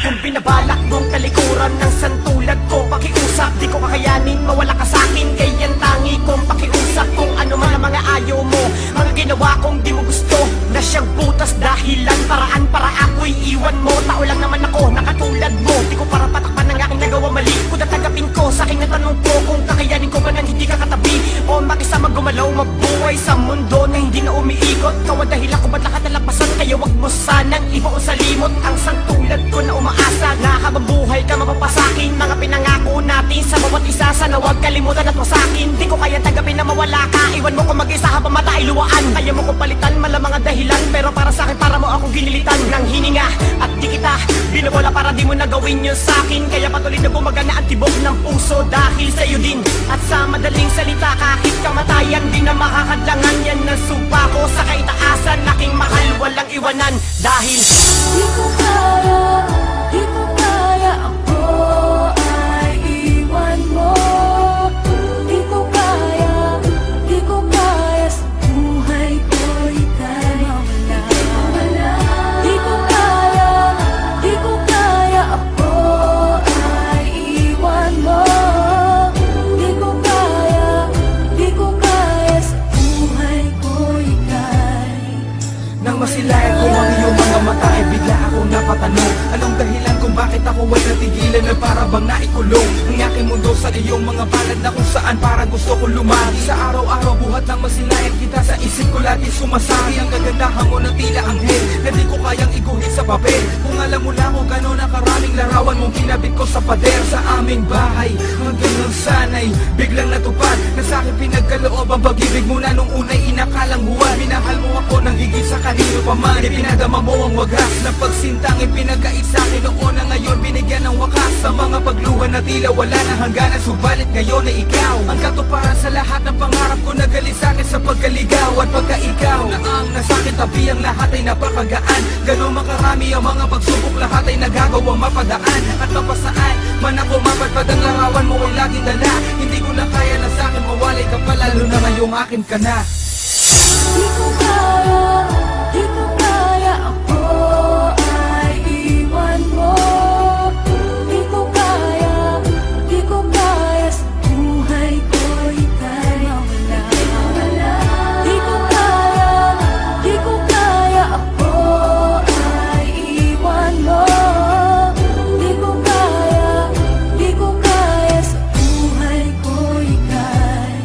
Kung binabalak mong talikuran ng santulad ko, pakiusap, di ko kakayanin, mawala ka sa'kin. Kaya't tangi kong pakiusap kung ano man ang mga ayaw mo, mga ginawa kong di mo gusto, na siyang butas dahilan, paraan para ako'y iwan mo. Tao lang naman ako, nakatulad mo, di ko para patakpan ng aking nagawa mali. Kung tatagapin ko sa aking natanong ko, kung kakayanin ko ba nang hindi ka katabi, o makisama gumalaw, mabuhay sa mundo na hindi na umiikot. Ikaw ang dahilan kung ba't nakatalapasan, kaya wag mo sanang ibaon sa limot ang santulad ko na umaasa na habang buhay ka mapapasakin. Mga pinangako natin sa bawat isa, sana wag kalimutan at wasakin. Di ko kaya tagapin na mawala ka, iwan mo kung mag-isa habang mata ay luwaan. Kaya mo kong palitan malamang ang dahilan, pero para sa akin, para mo akong ginilitan ng hininga. At di kita binabola para di mo nagawin yun sa'kin. Kaya patuloy na gumagana ang tibok ng puso dahil sa'yo din. At sa madaling salita, kahit kamatayan di na makakadlangan. Yan ang sumpa ko sa kaitaasan, aking mahal, walang iwanan. Dahil di ko kaya, di ko kaya, ako ay iwan mo. Di ko kaya, di ko kaya, sa buhay ko ika'y mawala. Di ko kaya, di ko kaya, ako ay iwan mo. Di ko kaya, di ko kaya, sa buhay ko ika'y. Nang masilayan ko ang iyong mga mata, ay bigla akong napatanong, anong dahilan kung bakit ako ay natigilan na para bang naikulong ang aking mundo sa iyong mga palad na kung saan parang gusto kong lumagi. Sa araw-araw buhat nang masilayan kita, sa isip ko lagi sumasagi ang kagandahan mo na tila anghel na di ko kayang iguhit sa papel. Kung alam mo lang kung gano'n na karaming larawan mong kinabit ko sa pader sa aming bahay, hanggang nang sana'y biglang natupad na sa akin pinagkaloob ang pag-ibig mo na nung una'y inakalang buwan. Minahal mo ako nang higit sa kanino pa man, ipinadama mo ang wagas na pagsintang ipinagkait sa akin noon na ngayon binigyan ng wakas sa mga pagluha na tila wala na hangganan. Subalit ngayon ay ikaw ang katuparan sa lahat ng pangarap ko na galing sa akin sa pagkaligaw. At pagka ikaw na ang nasakit tabi, ang lahat ay napakagaan. Ganon makarami ang mga pagsubok, lahat ay nagagawang mapadaan. At mapasaan man ako mapadpad, ang larawan mo ay laging dala. Hindi ko na kaya na sa akin mawalay ka pa, lalo na ngayong akin ka na. Di ko kaya, di ko kaya, ako ay iwan mo. Di ko kaya, di ko kaya, sa buhay ko ika'y mawala. Di ko kaya, di ko kaya, ako ay iwan mo. Di ko kaya, di ko kaya, sa buhay ko ika'y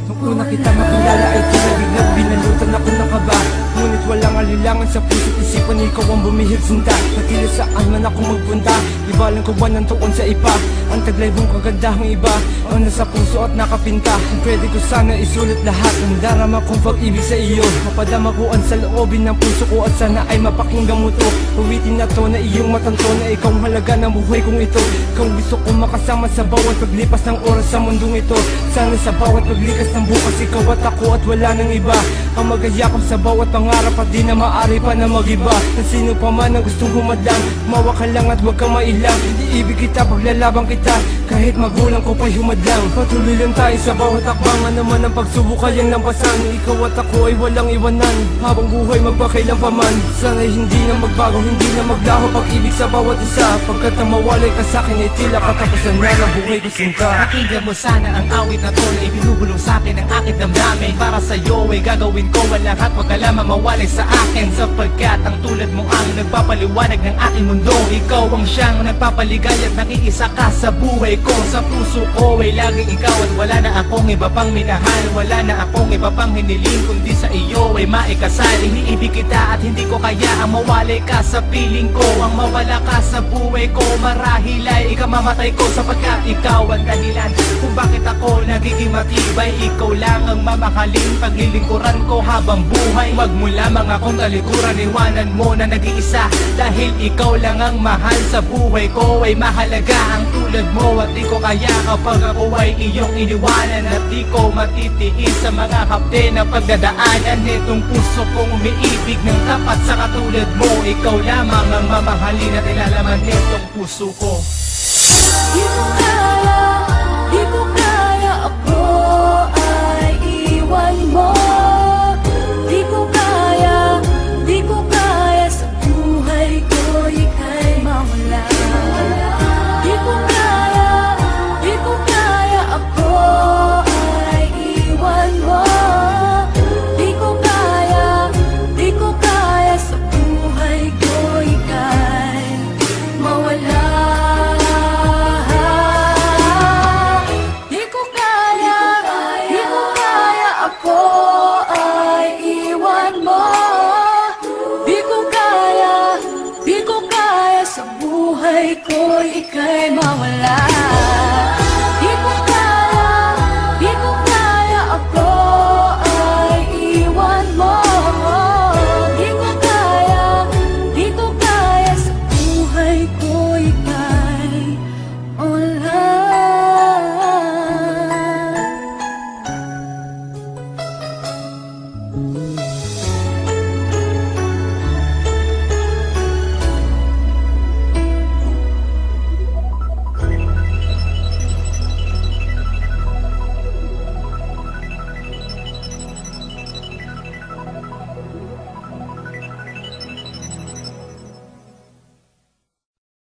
Nung una kita makilala ay kinabiglang binalutan ako ng kaba. Ngunit walang alilangan sa puso't isipan, ikaw ang bumihig sinta. Nakilos saan man ako magpunta, ibalan ko ba ng tuon sa iba? Ang taglay mong kagandahang iba ang nasa puso at nakapinta. Kung pwede ko sana isulat lahat ng darama kong pag-ibig sa iyo, mapadama ko ang saloobin ng puso ko at sana ay mapakinggan mo to. Uwitin na to na iyong matanto na ikaw ang halaga ng buhay kong ito. Ikaw gusto kong makasama sa bawat paglipas ng oras sa mundong ito. Sana sa bawat paglikas ng bukas, ikaw at ako at wala nang iba ang magayakap sa bawat pangarap at di na maaari pa na mag-iba. Ng sino pa man ang gustong humadlang, mawa ka lang at huwag kang mailang. Iibig kita, paglalabang kita, kahit magulang ko pa'y humadlang. Patuloy lang tayo sa bawat akbangan, naman ang pagsubok kayang lampasan. Ikaw at ako ay walang iwanan, habang buhay magpakailan pa man. Sana'y hindi na magbago, hindi na maglaho pag-ibig sa bawat isa. Pagkat ang mawalay ka sa'kin ay tila katapusan na ng buhay ko sinta. pakinggan mo sana ang awit na to na ibinubulong sa'kin ang aking damdamin. Para sa'yo ay gagawin ko ang lahat, wag ka lamang mawalay sa akin. Sapagkat ang tulad mo ang nagpapaliwanag ng aking mundo. Ikaw ang siyang nagpapaligay at nakiisa ka sa buhay ko. Sa puso ko ay laging ikaw at wala na akong iba pang minahal. Wala na akong iba pang hiniling kundi sa iyo ay maikasal. Iniibig kita at hindi ko kaya ang mawalay ka sa piling ko. Ang mawala ka sa buhay ko, marahil ay ikamamatay ko. Sapagkat ikaw ang dahilan kung bakit ako nagiging matibay. Ikaw lang ang mamahalin, paglilingkuran ko habang buhay. Wag mo lamang akong talikuran, iwanan mo na nag-iisa. Dahil ikaw lang ang mahal sa buhay ko ay mahalaga ang tulad mo. At di ko kaya kapag ako ay iyong iniwanan. At di ko matitiis sa mga hapde na pagdadaanan. Nitong puso kong umiibig ng tapat sa katulad mo. Ikaw lamang ang mamahalin at ilalaman nitong puso ko. Di ko kaya, di ko kaya, ako ay iwan mo. Di ko kaya, di ko kaya, sa buhay ko ika'y mawala. ko'y ika'y mawala.